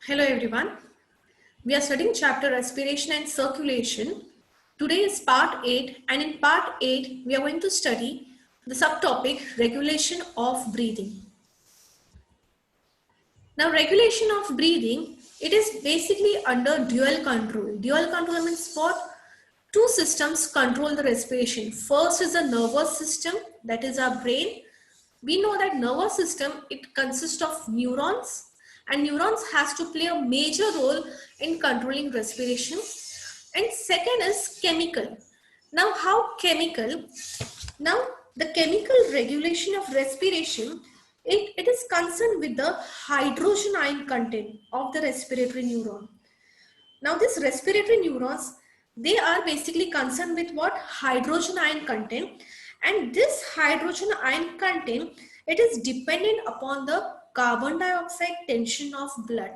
Hello everyone. We are studying chapter respiration and circulation. Today is part 8 and in part 8 we are going to study the subtopic regulation of breathing. Now regulation of breathing, it is basically under dual control. Dual control means what? Two systems control the respiration. First is the nervous system, that is our brain. We know that nervous system, it consists of neurons and neurons has to play a major role in controlling respiration. And second is chemical. Now how chemical? Now the chemical regulation of respiration, it is concerned with the hydrogen ion content of the respiratory neuron. Now these respiratory neurons, they are basically concerned with what? Hydrogen ion content, and this hydrogen ion content, it is dependent upon the carbon dioxide tension of blood.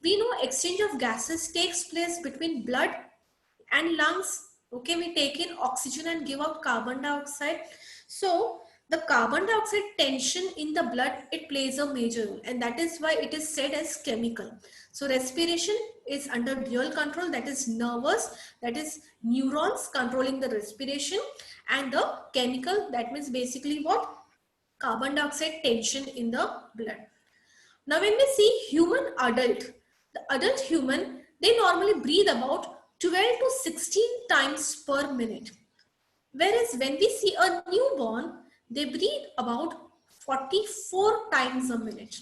We know exchange of gases takes place between blood and lungs. Okay, we take in oxygen and give out carbon dioxide. So the carbon dioxide tension in the blood, it plays a major role, and that is why it is said as chemical. So respiration is under dual control, that is nervous, that is neurons controlling the respiration, and the chemical, that means basically what? Carbon dioxide tension in the blood. Now when we see human adult, the adult human, they normally breathe about 12 to 16 times per minute. Whereas when we see a newborn, they breathe about 44 times a minute.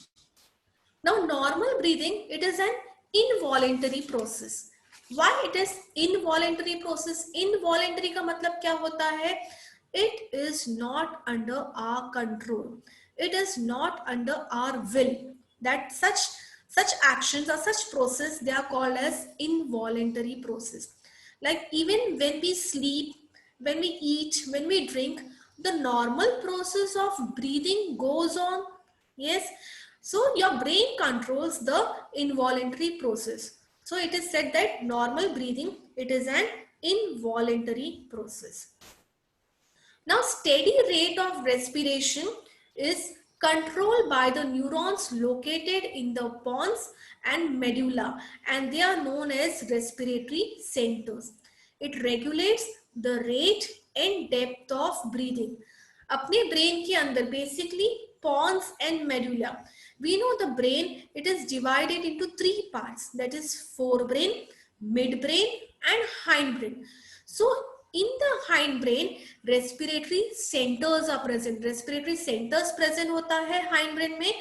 Now normal breathing, it is an involuntary process. Why it is involuntary process? Involuntary का मतलब क्या होता है? It is not under our control. It is not under our will. That such actions or such process, they are called as involuntary process. Like even when we sleep, when we eat, when we drink, the normal process of breathing goes on. Yes. So your brain controls the involuntary process. So it is said that normal breathing, it is an involuntary process. Now steady rate of respiration is controlled by the neurons located in the pons and medulla, and they are known as respiratory centers. It regulates the rate and depth of breathing. अपने brain के अंदर basically pons and medulla. We know the brain, it is divided into three parts, that is forebrain, midbrain and hindbrain. So in the hindbrain, respiratory centers are present. Respiratory centers present होता है hindbrain में,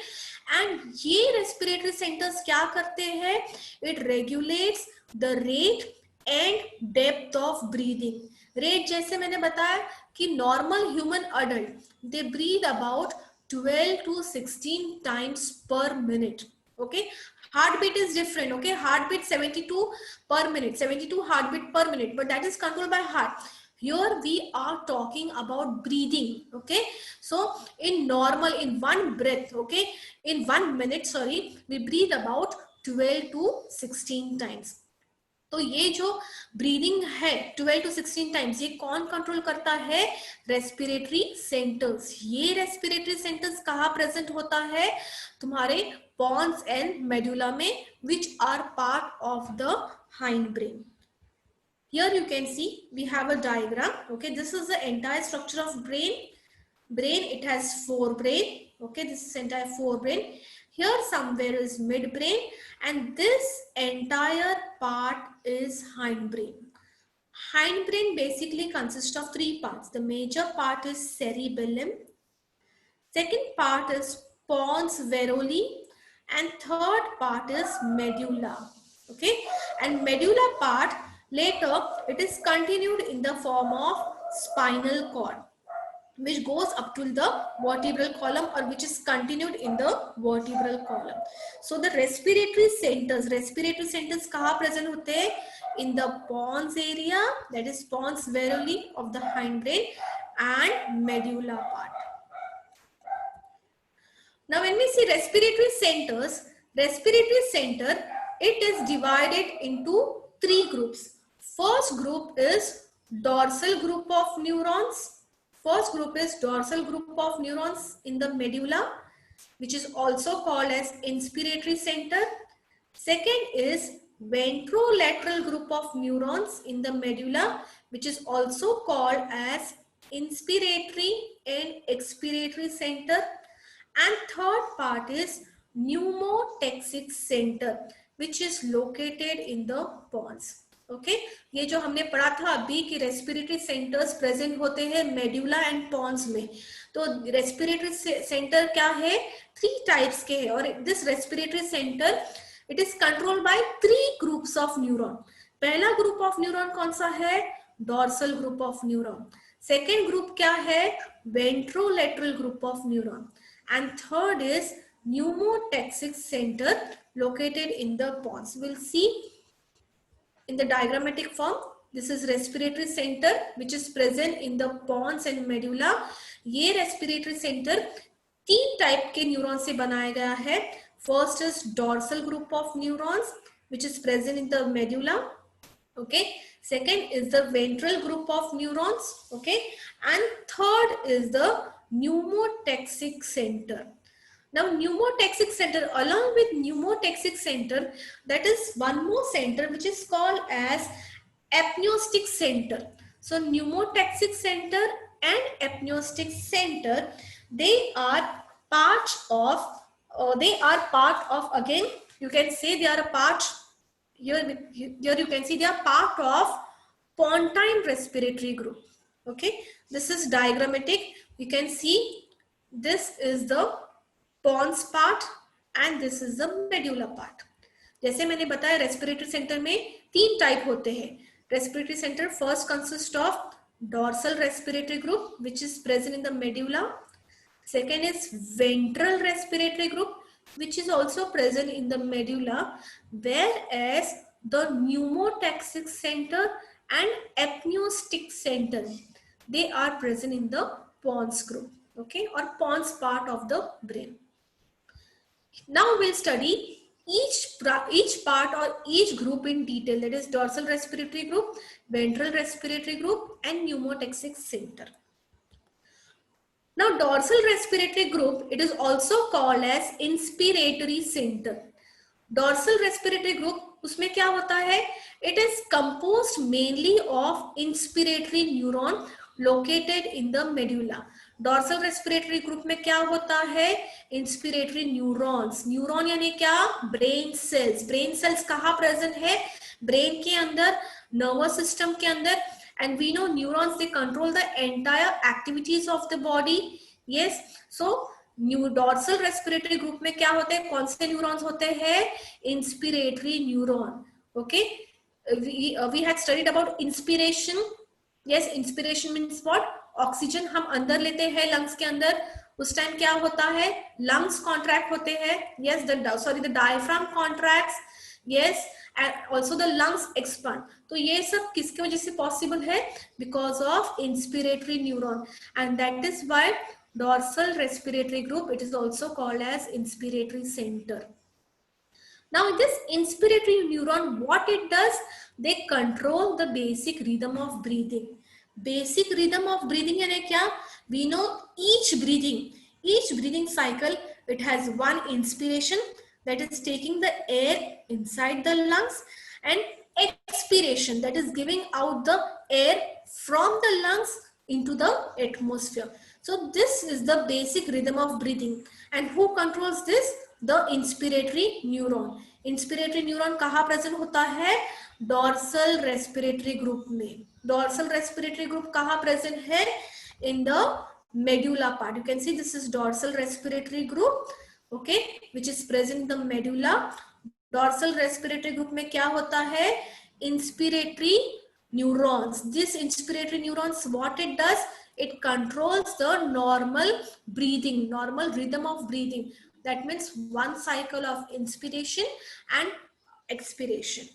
and ये respiratory centers क्या करते हैं? It regulates the rate and depth of breathing. Rate जैसे मैंने बताया कि normal human adult, they breathe about 12 to 16 times per minute. Okay, heartbeat is different. Okay, heartbeat 72 per minute, 72 heartbeat per minute, but that is controlled by heart. Here we are talking about breathing. Okay, so in normal, in one breath, okay, in 1 minute, sorry, we breathe about 12 to 16 times. तो ये जो breathing है 12 to 16 times, ये कौन control करता है? Respiratory centres. ये respiratory centres कहाँ प्रेजेंट होता है? तुम्हारे pons and medulla में, which are part of the hindbrain. Here you can see we have a diagram. Okay, this is the entire structure of brain. Brain, it has forebrain. Okay, this is entire forebrain. Here somewhere is midbrain, and this entire part is hindbrain. Hindbrain basically consists of three parts. The major part is cerebellum. Second part is pons varolii, and third part is medulla. Okay, and medulla part later it is continued in the form of spinal cord, which goes up to the vertebral column, or which is continued in the vertebral column. So the respiratory centers कहाँ present होते हैं? In the pons area, that is pons varolii of the hindbrain, and medulla part. Now when we see respiratory center, it is divided into three groups. First group is dorsal group of neurons. First group is dorsal group of neurons in the medulla, which is also called as inspiratory center. Second is ventrolateral group of neurons in the medulla, which is also called as inspiratory and expiratory center. And third part is pneumotaxic center, which is located in the pons. Okay ये जो हमने पढ़ा था अभी कि respiratory centres present होते हैं medulla and Pond's में, तो रेस्पिरेटरी सेंटर क्या है, 3 टाइप्स के हैं, और this respiratory centre it is controlled by 3 groups of neuron. पहला ग्रुप ऑफ न्यूरॉन कौन सा है, dorsal group of neuron. Second group क्या है, ventrolateral group of neuron. And third is pneumotaxic center located in the pons. We'll see in the diagrammatic form. This is respiratory center which is present in the pons and medulla. ये respiratory center 3 type के neuron से बनाया गया है. First is dorsal group of neurons which is present in the medulla. Okay. Second is the ventral group of neurons. Okay. And third is the pneumotaxic center. Now pneumotaxic center, along with pneumotaxic center, that is one more center which is called as apneustic center. So pneumotaxic center and apneustic center, they are part of again you can say they are a part, here you can see they are part of pontine respiratory group. Okay, this is diagrammatic. You can see this is the pons part and this is the medulla part. जैसे मैंने बताया respiratory centre में 3 type होते हैं. Respiratory centre first consist of dorsal respiratory group which is present in the medulla. Second is ventral respiratory group which is also present in the medulla, whereas the pneumotaxic center and apneustic center, they are present in the pons group, okay, or pons part of the brain. Now we'll study each part or each group in detail, that is dorsal respiratory group, ventral respiratory group and pneumotaxic center. Now dorsal respiratory group, it is also called as inspiratory center. Dorsal respiratory group उसमें क्या होता है, it is composed mainly of inspiratory neuron located in the medulla. Dorsal respiratory group में क्या होता है, inspiratory neurons. Neuron यानी क्या, ब्रेन सेल्स. ब्रेन सेल्स कहाँ प्रेजेंट है, ब्रेन के अंदर, नर्वस सिस्टम के अंदर. And we know neurons they control the entire activities of the body. Yes, so dorsal respiratory group में क्या होते हैं, कौन से न्यूरॉन्स होते हैं, inspiratory neuron. Okay, we had studied about inspiration. Yes, inspiration means what, oxygen हम अंदर लेते हैं लंग्स के अंदर, उस टाइम क्या होता है, लंग्स कॉन्ट्रैक्ट होते हैं. Yes, the diaphragm contracts. Yes, and also the lungs expand. तो ये सब किसकी वजह से पॉसिबल है, because of inspiratory neuron. And that is why dorsal respiratory group, it is also called as inspiratory center. Now this inspiratory neuron, what it does, they control the basic rhythm of breathing. Basic rhythm of breathing यानी क्या, we know each breathing cycle, it has one inspiration that is taking the air inside the lungs, and expiration that is giving out the air from the lungs into the atmosphere. So this is the basic rhythm of breathing. And who controls this, the inspiratory neuron. Inspiratory neuron कहाँ present होता है, dorsal respiratory group में. Dorsal respiratory group कहाँ present है, in the medulla part. You can see this is dorsal respiratory group, okay, which is present in the medulla. Dorsal respiratory group में क्या होता है, inspiratory neurons. This inspiratory neurons, what it does, it controls the normal breathing, normal rhythm of breathing. That means one cycle of inspiration and expiration.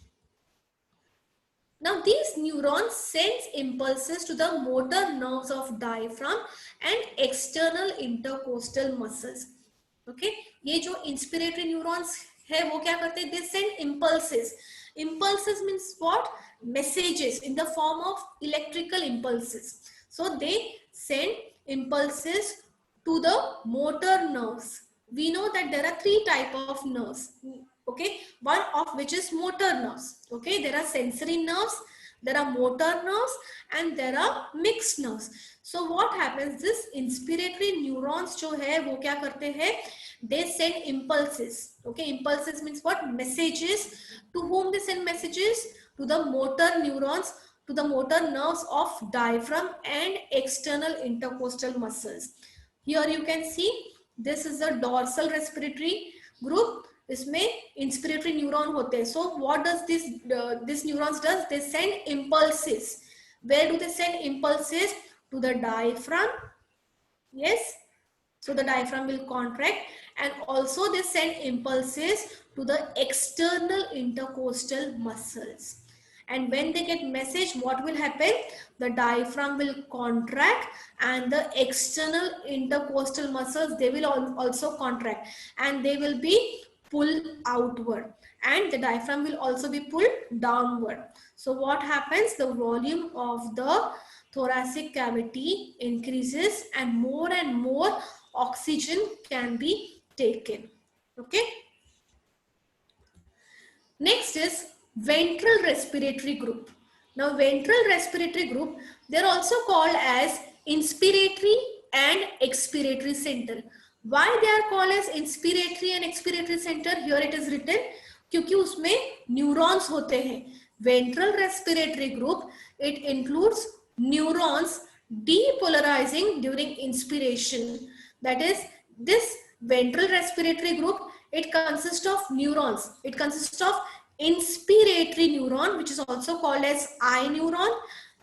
Now these neurons sends impulses to the motor nerves of diaphragm and external intercostal muscles. Okay, ये जो inspiratory neurons है वो क्या करते हैं, they send impulses. Impulses means what, messages in the form of electrical impulses. So they send impulses to the motor nerves. We know that there are 3 types of nerves. Okay, one of which is motor nerves. Okay, there are sensory nerves, there are motor nerves, and there are mixed nerves. So what happens, this inspiratory neurons जो है वो क्या करते हैं, they send impulses. Okay, impulses means what? Messages. To whom they send messages? To the motor neurons, to the motor nerves of diaphragm and external intercostal muscles. Here you can see this is the dorsal respiratory group. इसमें inspiratory neuron होते हैं. So what does this neurons does? They send impulses. Where do they send impulses? To the diaphragm. Yes. So the diaphragm will contract, and also they send impulses to the external intercostal muscles. And when they get message, what will happen? The diaphragm will contract and the external intercostal muscles, they will also contract and they will be pulled outward, and the diaphragm will also be pulled downward. So what happens? The volume of the thoracic cavity increases and more oxygen can be taken. Okay. Next is ventral respiratory group. Now ventral respiratory group, they're also called as inspiratory and expiratory center. Why they are called as inspiratory and expiratory center? Here it is written क्योंकि उसमें neurons होते हैं. Ventral respiratory group, it includes neurons depolarizing during inspiration. That is, this ventral respiratory group, it consists of neurons. It consists of inspiratory neuron, which is also called as eye neuron,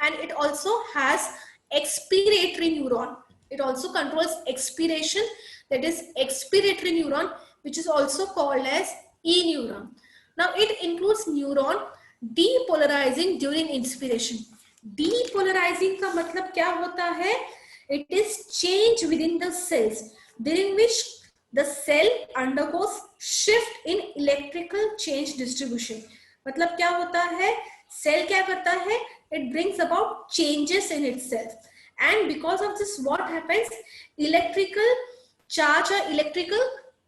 and it also has expiratory neuron. It also controls expiration, that is expiratory neuron, which is also called as E neuron. Now it includes neuron depolarizing during inspiration. Depolarizing का मतलब क्या होता है? It is change within the cells during which the cell undergoes shift in electrical change distribution. मतलब क्या होता है? Cell क्या करता है? It brings about changes in itself, and because of this, what happens? Electrical charge or electrical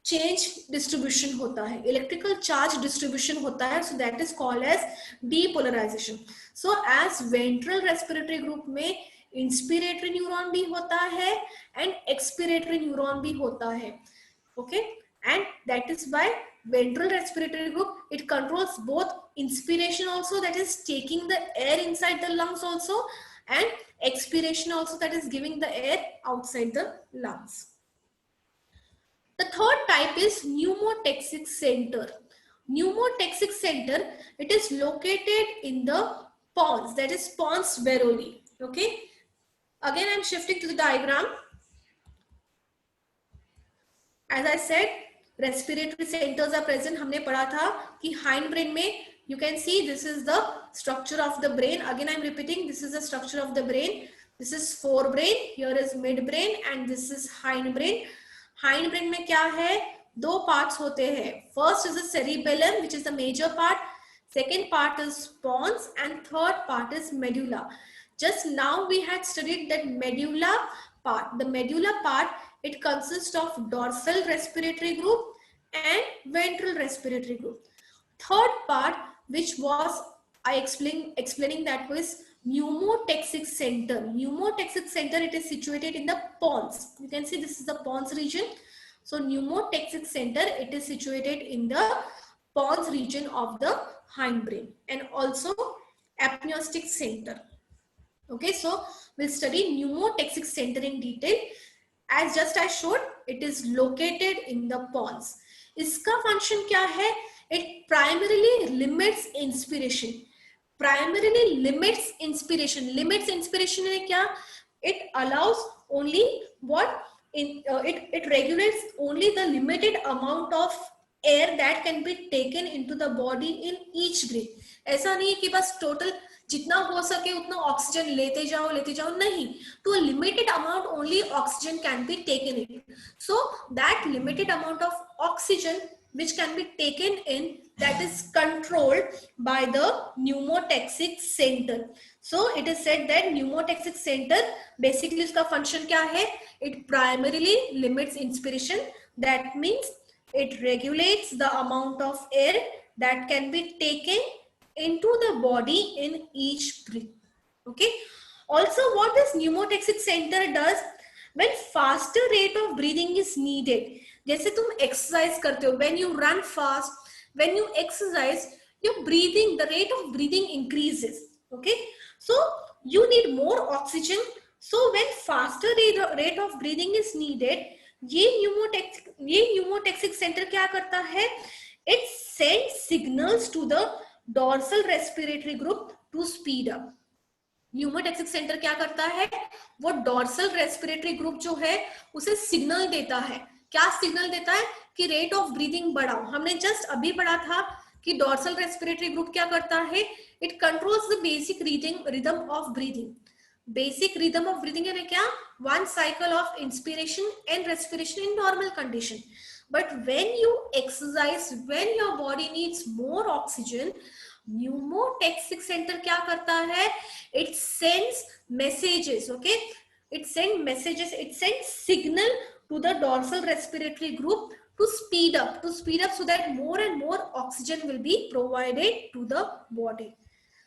change distribution होता है. Electrical charge distribution होता है. So that is called as depolarization. So as ventral respiratory group में inspiratory neuron भी होता है and expiratory neuron भी होता है. Okay, and that is why ventral respiratory group, it controls both inspiration also, that is taking the air inside the lungs also, and expiration also, that is giving the air outside the lungs. The third type is pneumotaxic center. Pneumotaxic center, it is located in the pons, that is pons varoli. Okay, again I am shifting to the diagram. As I said, respiratory centers are present. हमने पढ़ा था कि hind brain में, you can see this is the structure of the brain. Again I am repeating, this is the structure of the brain. This is forebrain, here is midbrain, and this is hind brain. Hind brain में क्या है? दो parts होते हैं. First is the cerebellum, which is the major part. Second part is pons, and third part is medulla. Just now we had studied that medulla part. The medulla part, it consists of dorsal respiratory group and ventral respiratory group. Third part, which was I explaining that was pneumotaxic center. Pneumotaxic center, it is situated in the pons. You can see this is the pons region. So pneumotaxic center, it is situated in the pons region of the hindbrain, and also apneustic center. Okay, so we'll study pneumotaxic center in detail. As just I showed, it is located in the pons. इसका function क्या है? It primarily limits inspiration. Primarily limits inspiration. Limits inspiration है क्या? It allows only what? It regulates only the limited amount of air that can be taken into the body in each breath. ऐसा नहीं है कि बस total जितना हो सके उतना ऑक्सीजन लेते जाओ, नहीं. To a limited amount only oxygen can be taken in. So that limited amount of oxygen which can be taken in, that is controlled by the pneumotaxic center. So it is said that pneumotaxic center, basically उसका function क्या है? It primarily limits inspiration. That means It regulates the amount of air that can be taken into the body in each breath. Okay. Also, what this pneumotaxic center does, when faster rate of breathing is needed, जैसे तुम exercise करते हो, when you run fast, when you exercise, your breathing, the rate of breathing increases. Okay. So you need more oxygen. So when faster rate of breathing is needed, ये pneumotaxic center क्या करता है? It sends signals to the dorsal respiratory group to speed up. Pneumotaxic centre क्या करता है? वो dorsal respiratory group जो है उसे सिग्नल देता है. क्या सिग्नल देता है? कि रेट ऑफ ब्रीदिंग बढ़ाओ. हमने जस्ट अभी पढ़ा था कि डॉर्सल रेस्पिरेटरी ग्रुप क्या करता है? It controls the basic rhythm of breathing. Basic rhythm of breathing यानी क्या? One cycle of inspiration and respiration in normal condition. But when you exercise, when your body needs more oxygen, pneumotaxic center क्या करता है? It sends messages. Okay, it sends messages, it sends signal to the dorsal respiratory group to speed up so that more and more oxygen will be provided to the body.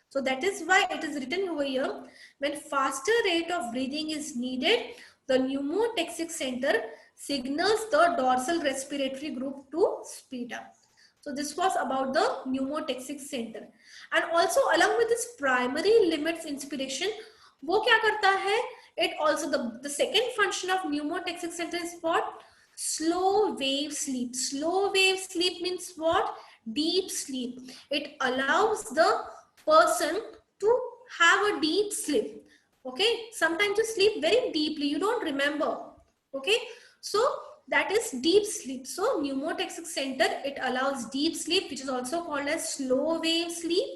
So that is why it is written over here, when faster rate of breathing is needed, the pneumotaxic center signals the dorsal respiratory group to speed up. So this was about the pneumotaxic center. And also along with this primary limits inspiration, वो क्या करता है? It also, the second function of pneumotaxic center is what? Slow wave sleep. Slow wave sleep means what? Deep sleep. It allows the person to have a deep sleep. Okay, sometimes you sleep very deeply, you don't remember. Okay, so that is deep sleep. So pneumotaxic center, it allows deep sleep, which is also called as slow wave sleep,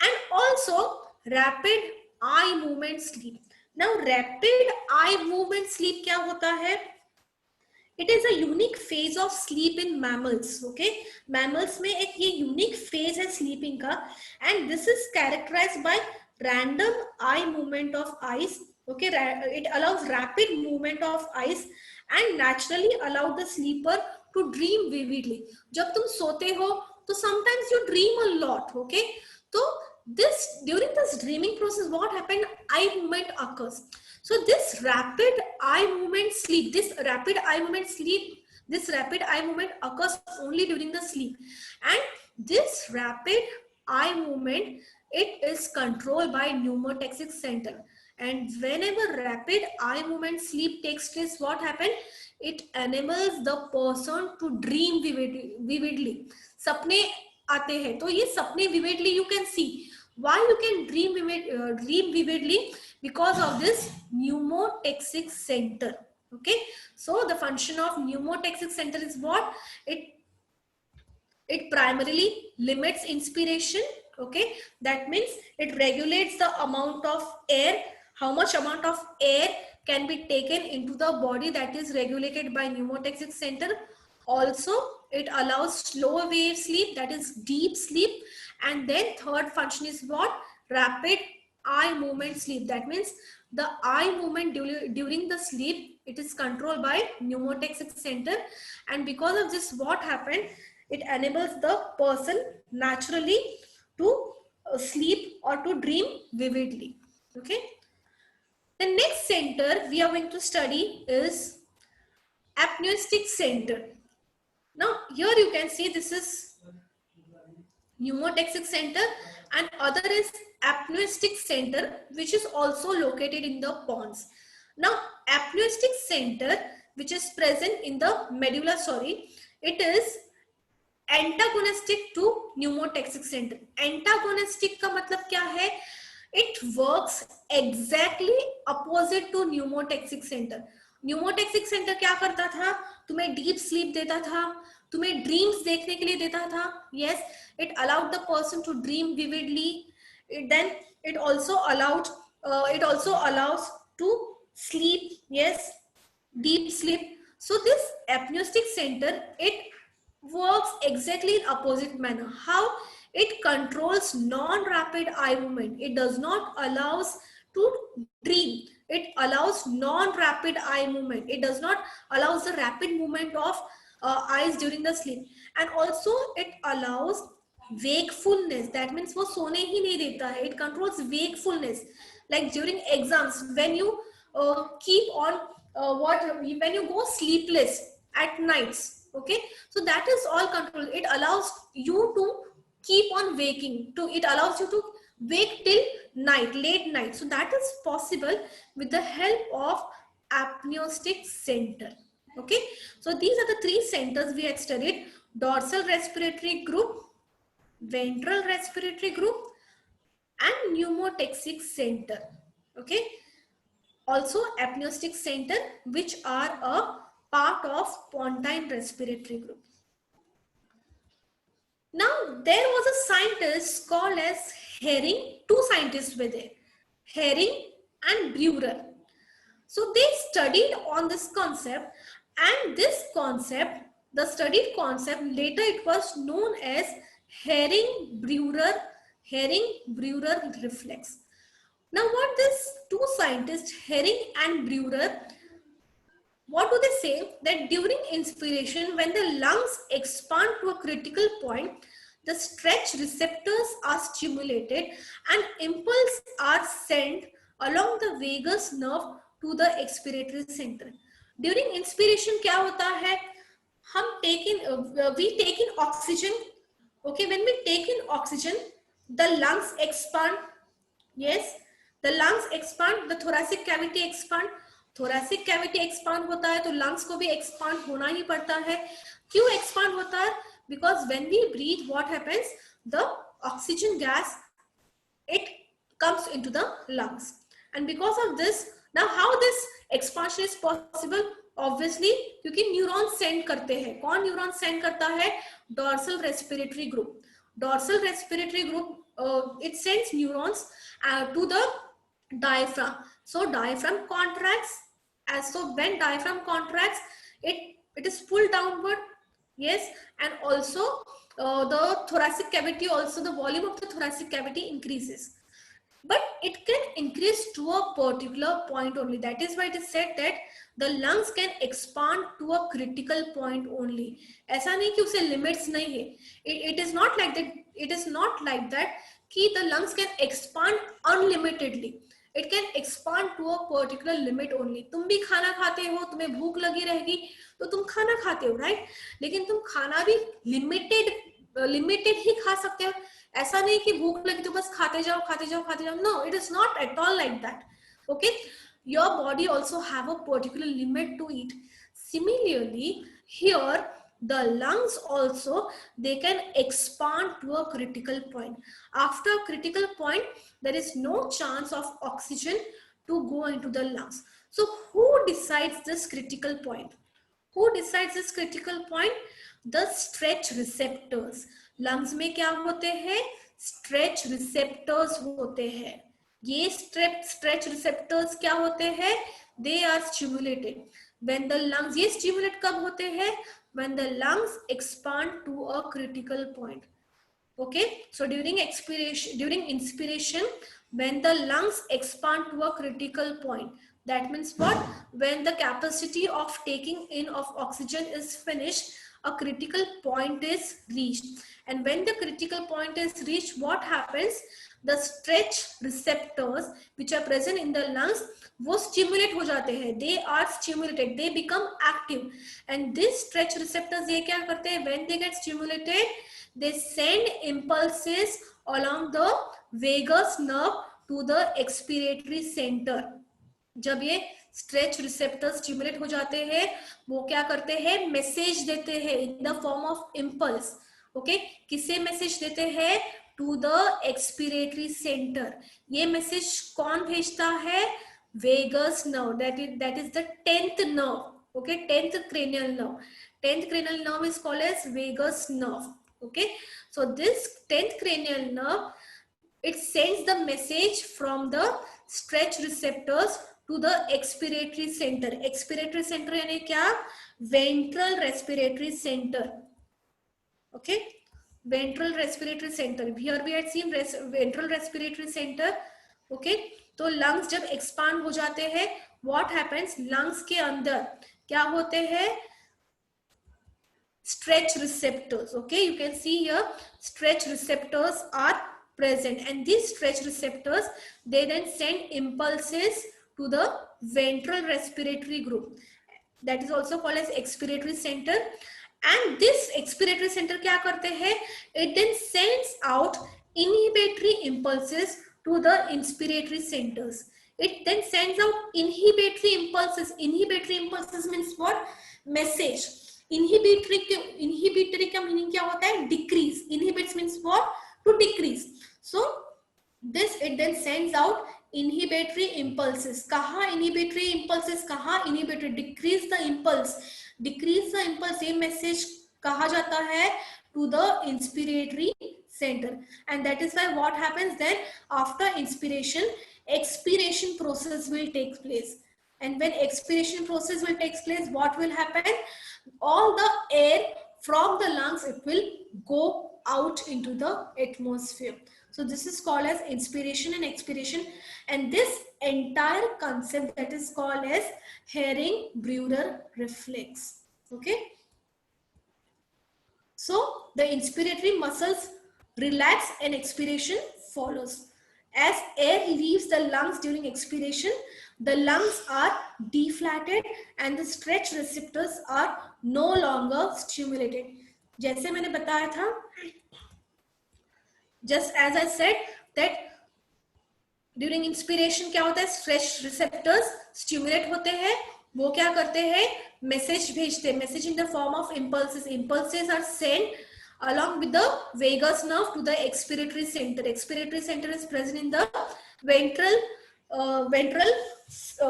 and also rapid eye movement sleep. Now rapid eye movement sleep क्या होता है? It is a unique phase of sleep in mammals. Okay, mammals में एक ये unique phase है sleeping का, and this is characterized by random eye movement of eyes. Okay, it allows rapid movement of eyes and naturally allow the sleeper to dream vividly. जब तुम सोते हो तो sometimes you dream a lot. Okay, so during this dreaming process, what happened? Eye movement occurs. So this rapid eye movement occurs only during the sleep, and this rapid eye movement, it is controlled by pneumotaxic center. And whenever rapid eye movement sleep takes place, what happens? It enables the person to dream vividly. सपने आते हैं, तो ये सपने vividly you can see. Why you can dream vividly? Because of this pneumotaxic center. Okay, so the function of pneumotaxic center is what? It primarily limits inspiration. Okay, that means it regulates the amount of air, how much amount of air can be taken into the body, that is regulated by pneumotaxic center. Also, it allows slow wave sleep, that is deep sleep. And then third function is what? Rapid eye movement sleep. That means the eye movement during the sleep, it is controlled by pneumotaxic center. And because of this, what happened? It enables the person naturally to sleep or to dream vividly. Okay. The next center we are going to study is apneustic center. Now here you can see this is pneumotaxic center, and other is apneustic center, which is also located in the pons. Now apneustic center, which is present in the medulla, it is antagonistic to pneumotaxic center. Antagonistic का मतलब क्या है? It works exactly opposite to pneumotaxic center. Pneumotaxic center क्या करता था? तुम्हें deep sleep देता था, तुम्हें dreams देखने के लिए देता था. Yes, it allowed the person to dream vividly. Then it also allows to sleep. Yes, deep sleep. So this apneustic center, it works exactly in opposite manner. How? It controls non-rapid eye movement. It does not allows to dream. It allows non-rapid eye movement. It does not allows the rapid movement of eyes during the sleep, and also it allows wakefulness. That means वो सोने ही नहीं देता है. It controls wakefulness. Like during exams, when you keep on when you go sleepless at nights, okay, so that is all control. It allows you to keep on waking, to it allows you to wake till night, late night. So that is possible with the help of apneustic center. Okay, so these are the three centers we had studied: dorsal respiratory group, ventral respiratory group, and pneumotaxic center. Okay, also apneustic center, which are a part of pontine respiratory group. Now there was a scientist called as Hering. Two scientists were there, Hering and Breuer. So they studied on this concept, and this concept, the studied concept, later it was known as Hering-Breuer reflex. Now what these two scientists, Hering and Breuer, what do they say? That during inspiration, when the lungs expand to a critical point, the stretch receptors are stimulated and impulses are sent along the vagus nerve to the expiratory center. During inspiration क्या होता है? We take in oxygen. Okay, when we take in oxygen, the lungs expand. Yes, the lungs expand, the thoracic cavity expand. thoracic cavity expand होता है तो lungs को भी expand होना ही पड़ता है. क्यों expand होता है? Because when we breathe, what happens? The oxygen gas, it comes into the lungs, and because of this, now how this expansion is possible? Obviously क्योंकि न्यूरॉन सेंड करते हैं. कौन न्यूरॉन सेंड करता है? Dorsal respiratory group. Dorsal respiratory group it sends neurons to the diaphragm. So diaphragm contracts, so when diaphragm contracts, it is pulled downward. Yes, and also the thoracic cavity, also the volume of the thoracic cavity increases, but it can increase to a particular point only. That is why it is said that the lungs can expand to a critical point only. ऐसा नहीं कि उसे limits नहीं है. It is not like that. It is not like that कि the lungs can expand unlimitedly. It can expand to a particular limit only. तुम भी खाना खाते हो, तुम्हें भूख लगी रहेगी तो तुम खाना खाते हो, right? लेकिन तुम खाना भी लिमिटेड ही खा सकते हो. ऐसा नहीं कि भूख लगी तो बस खाते जाओ खाते जाओ खाते जाओ. No, it is not at all like that. Okay, your body also have a particular limit to eat. Similarly, here the lungs also, they can expand to a critical point. After a critical point, there is no chance of oxygen to go into the lungs. So who decides this critical point? Who decides this critical point? The stretch receptors. lungs में क्या होते हैं? stretch receptors होते हैं. ये stretch receptors क्या होते हैं? They are stimulated when the lungs, ये stimulate कब होते हैं? When the lungs expand to a critical point. Okay, so during inspiration, when the lungs expand to a critical point, that means what? When the capacity of taking in of oxygen is finished, a critical point is reached. And when the critical point is reached, what happens? The stretch receptors which are present in the lungs, वो stimulate हो जाते हैं. They are stimulated, they become active. And these stretch receptors ये क्या करते हैं? When they get stimulated, they send impulses along the vagus nerve to the expiratory center. जब ये स्ट्रेच रिसेप्टर स्टिमुलेट हो जाते हैं, वो क्या करते हैं? मैसेज देते हैं in the form of impulse. Okay, किसे मैसेज देते हैं? To the expiratory centre. ये मैसेज कौन भेजता है? Vagus nerve. That is the 10th nerve. Okay, 10th cranial nerve. 10th cranial nerve is called as vagus nerve. Okay, so this 10th cranial nerve, it sends the message from the stretch receptors to the expiratory center. Expiratory center यानी क्या? Ventral respiratory center. Okay, ventral respiratory center. Here we had seen ventral respiratory center. Okay, तो lungs जब expand हो जाते हैं, what happens? lungs के अंदर क्या होते हैं? stretch receptors. Okay, you can see here stretch receptors are present, and these stretch receptors, they then send impulses to the ventral respiratory group, that is also called as expiratory center. And this expiratory center क्या करते हैं, it then sends out inhibitory impulses to the inspiratory centers. It then sends out inhibitory impulses. Inhibitory impulses means what? Message. Inhibitory का meaning क्या होता है? Decrease. Inhibits means what? To decrease. So this it then sends out inhibitory impulses. कहाँ inhibitory impulses? कहाँ inhibitory? Decrease the impulse. Decrease the impulse. ये message कहाँ जाता है? To the inspiratory center. And that is why what happens then, after inspiration, expiration process will take place. And when expiration process will take place, what will happen? All the air from the lungs, it will go out into the atmosphere. So this is called as inspiration and expiration, and this entire concept, that is called as Hering-Breuer reflex. Okay. So the inspiratory muscles relax and expiration follows. As air leaves the lungs during expiration, the lungs are deflated and the stretch receptors are no longer stimulated. जैसे मैंने बताया था, just as I said that during inspiration क्या होता है, stretch receptors stimulate होते हैं, वो क्या करते हैं, message भेजते हैं, message in the form of impulses. Impulses are sent along with the vagus nerve to the expiratory center. Expiratory center is present in the ventral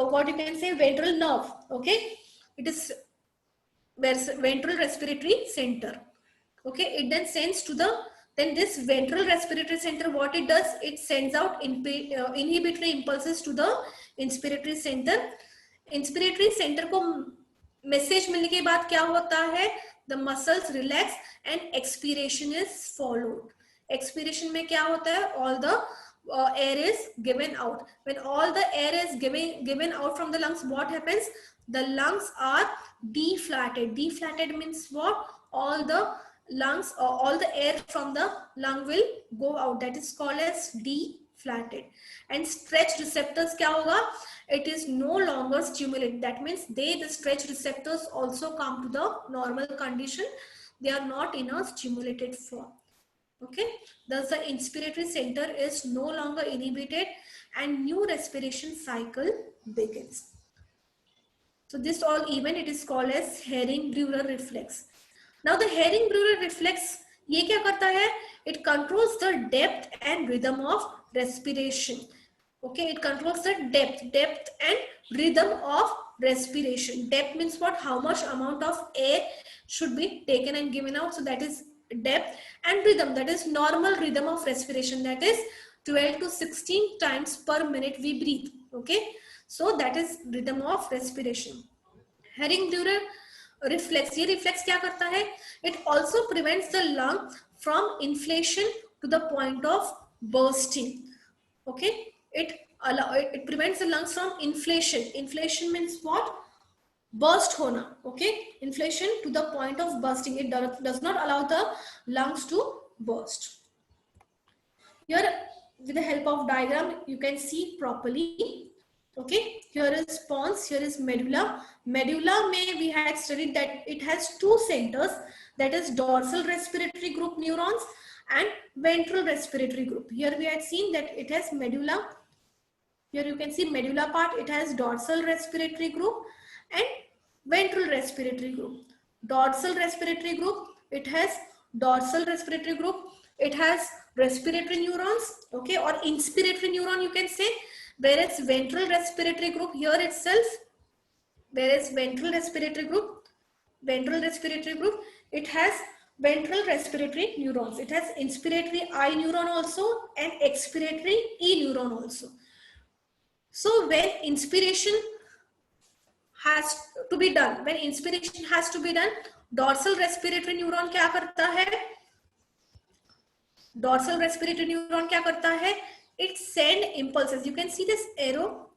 what you can say, ventral nerve. Okay, it is ventral respiratory center. Okay, it then sends to the, then this ventral respiratory center, what it does, it sends out inhibitory impulses to the inspiratory center. Inspiratory center को message मिलने के बाद क्या होता है, the muscles relax and expiration is followed. Expiration में क्या होता है, all the air is given out. When all the air is given out from the lungs, what happens? The lungs are deflated. Deflated means what? All the lungs or all the air from the lung will go out. That is called as deflated. And stretch receptors क्या होगा? It is no longer stimulated. That means the stretch receptors also come to the normal condition. They are not in a stimulated form. Okay, thus the inspiratory center is no longer inhibited and new respiration cycle begins. So this all event, it is called as Hering-Breuer reflex. Now the Hering-Breuer reflex ये क्या करता है? It controls the depth and rhythm of respiration. Okay, it controls the depth and rhythm of respiration. Depth means what? How much amount of air should be taken and given out. So that is depth, and rhythm, that is normal rhythm of respiration, that is 12 to 16 times per minute we breathe. Okay, so that is rhythm of respiration. Hering-Breuer reflex, ये reflex क्या करता है? It also prevents the lung from inflation to the point of bursting. Okay, it prevents the lungs from inflation. Inflation means what? Burst hona. Okay, inflation to the point of bursting. It does not allow the lungs to burst. Here, with the help of diagram, you can see properly. Okay, here is pons, here is medulla. Medulla we had studied that it has two centers, that is dorsal respiratory group neurons and ventral respiratory group. Here we had seen that it has medulla. Here you can see medulla part, it has dorsal respiratory group and ventral respiratory group. Dorsal respiratory group, it has dorsal respiratory group, it has respiratory neurons, okay, or inspiratory neuron you can say, whereas ventral respiratory group here itself, whereas ventral respiratory group, it has ventral respiratory neurons. It has inspiratory I neuron also and expiratory E neuron also. So when inspiration has to be done, dorsal respiratory neuron क्या करता है? Dorsal respiratory neuron क्या करता है? It send impulses. You can see this arrow.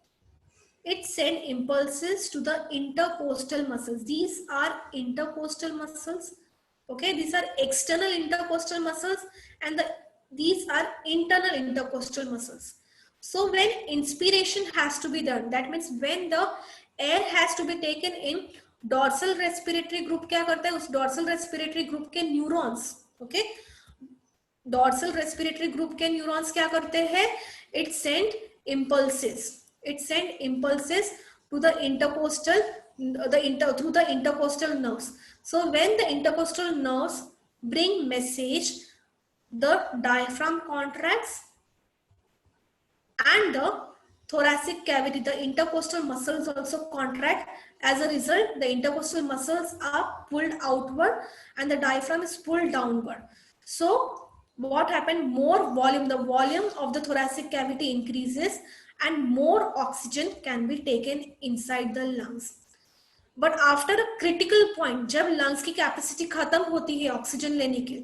It send impulses to the intercostal muscles. These are intercostal muscles. Okay, these are external intercostal muscles and these are internal intercostal muscles. So when inspiration has to be done, that means when the air has to be taken in, dorsal respiratory group क्या करता है, उस dorsal respiratory group के neurons, okay, dorsal respiratory group के neurons क्या करते हैं, it send impulses to the intercostal, through the intercostal nerves. So when the intercostal nerves bring message, the diaphragm contracts and the thoracic cavity, the intercostal muscles also contract. As a result, the intercostal muscles are pulled outward and the diaphragm is pulled downward. So what happened? More volume, the volume of the thoracic cavity increases and more oxygen can be taken inside the lungs. But after a critical point, जब lungs की capacity खत्म होती है oxygen लेने की,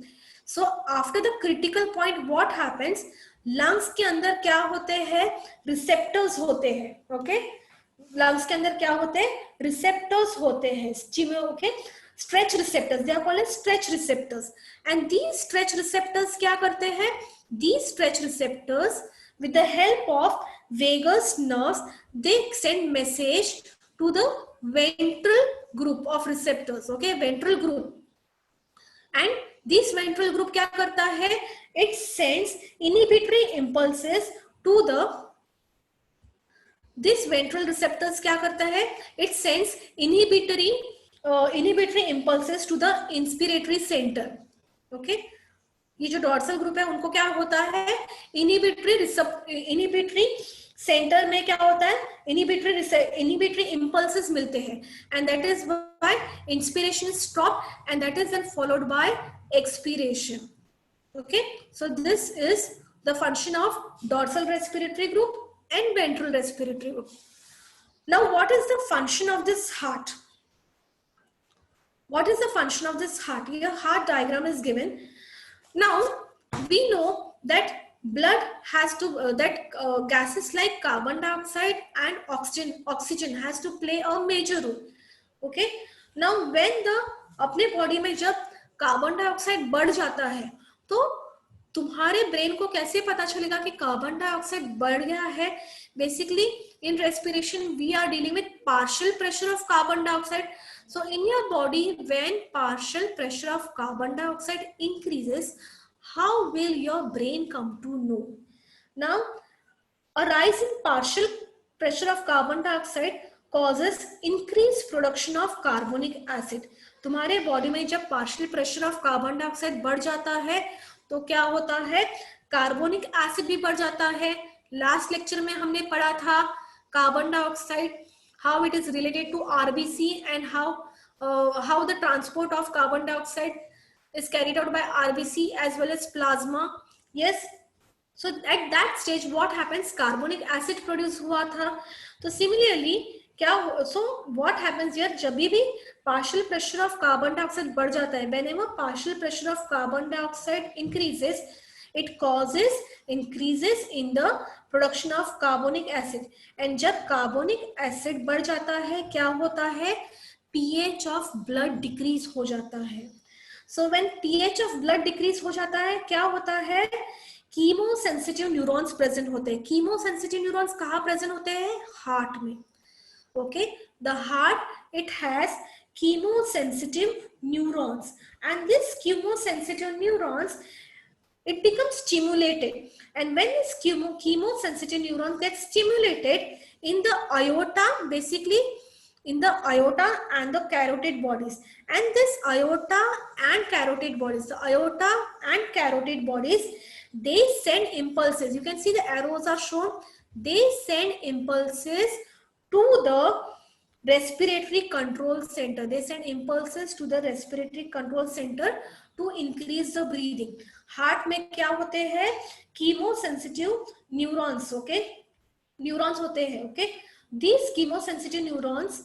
so after the critical point what happens, lungs के अंदर क्या होते हैं, रिसेप्टर्स होते हैं. ओके, लंग्स के अंदर क्या होते हैं, रिसेप्टर्स होते हैं. Okay, stretch receptors, they are called as stretch receptors. And these stretch receptors क्या करते हैं, these stretch receptors with the help of vagus nerves, they send message to the ventral group of receptors. Okay, ventral group. And this ventral group क्या करता है, it sends inhibitory impulses to the, this ventral receptors क्या करता है, it sends inhibitory impulses to the inspiratory center. Okay, ये जो dorsal group है उनको क्या होता है, इनहिबिटरी सेंटर में क्या होता है, इनहिबिटरी इंपल्सेस मिलते हैं, and that is why inspiration stop and that is then followed by expiration. Okay, so this is the function of dorsal respiratory group and ventral respiratory group. Now what is the function of this heart? What is the function of this heart? Here heart diagram is given. Now we know that blood has to gases like carbon dioxide and oxygen has to play a major role. Okay, now when the अपने body में जब carbon dioxide बढ़ जाता है तो तुम्हारे brain को कैसे पता चलेगा कि कार्बन डाइऑक्साइड बढ़ गया है? Basically in respiration we are dealing with partial pressure of carbon dioxide. So in your body, when partial pressure of carbon dioxide increases, how will your brain come to know? Now, a rise in partial pressure of carbon dioxide causes increased production of carbonic acid. तुम्हारे body में जब partial pressure of carbon dioxide बढ़ जाता है तो क्या होता है, कार्बोनिक एसिड भी बढ़ जाता है. लास्ट लेक्चर में हमने पढ़ा था carbon dioxide, how it is related to RBC and how the transport of carbon dioxide is carried out by RBC as well as plasma. Yes, so at that stage what happens, carbonic acid produce हुआ था. तो similarly क्या, so what happens here, जब भी partial pressure of carbon dioxide बढ़ जाता है, whenever partial pressure of carbon dioxide increases, it causes increases in the production of carbonic acid. and जब carbonic acid बढ़ जाता है क्या होता है, pH of blood decrease हो जाता है. so when pH of blood decrease हो जाता है क्या होता है, कीमोसेंसिटिव न्यूरॉन्स प्रेजेंट होते हैं. कीमोसेंसिटिव न्यूरॉन्स कहाँ प्रेजेंट होते हैं, हार्ट में. okay, the heart it has chemosensitive neurons and this chemosensitive neurons it becomes stimulated, and when this chemosensitive neurons get stimulated in the aorta, basically in the aorta and the carotid bodies, and this aorta and carotid bodies, the aorta and carotid bodies, they send impulses. You can see the arrows are shown. They send impulses to the respiratory control center. They send impulses to the respiratory control center to increase the breathing. Heart में क्या होते हैं, chemosensitive neurons. Okay, neurons होते हैं. Okay, these chemosensitive neurons,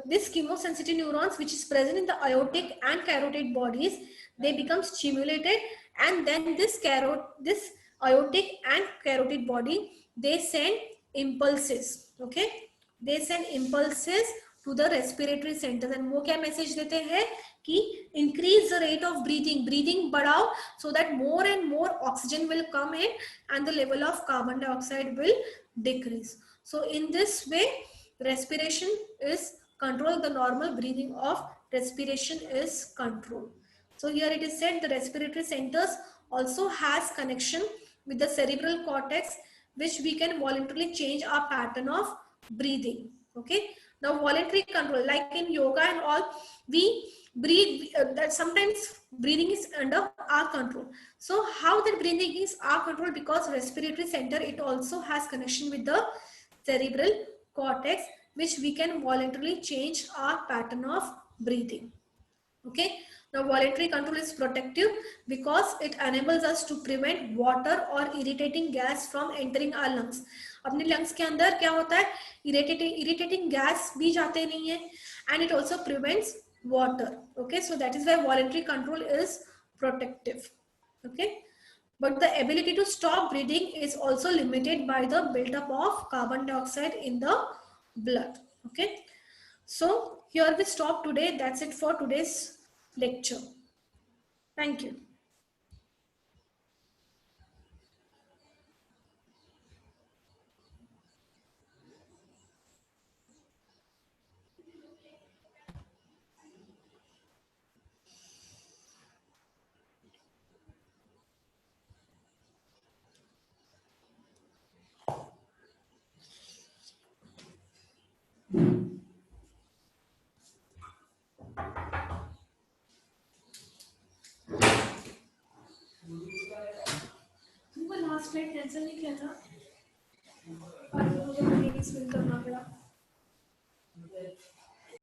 this chemosensitive neurons which is present in the aortic and carotid bodies, they become stimulated, and then this aortic and carotid body, they send impulses. Okay, they send impulses to the respiratory centers, and वो क्या message देते हैं कि increase the rate of breathing बढ़ाओ so that more and more oxygen will come in and the level of carbon dioxide will decrease. So in this way respiration is controlled, the normal breathing of respiration is controlled. So here it is said the respiratory centers also has connection with the cerebral cortex, which we can voluntarily change our pattern of breathing. Okay. Now voluntary control, like in yoga and all, we breathe, that sometimes breathing is under our control. So how that breathing is our control, because respiratory center, it also has connection with the cerebral cortex, which we can voluntarily change our pattern of breathing. Okay. Now voluntary control is protective because it enables us to prevent water or irritating gas from entering our lungs. अपने lungs के अंदर क्या होता है, irritating gas भी जाते नहीं है, and it also prevents water. Okay, so that is why voluntary control is protective. Okay, but the ability to stop breathing is also limited by the buildup of carbon dioxide in the blood. Okay, so here we stop today. That's it for today's lecture. Thank you. तुमको last time cancel नहीं किया था और मुझे fill करना पड़ा।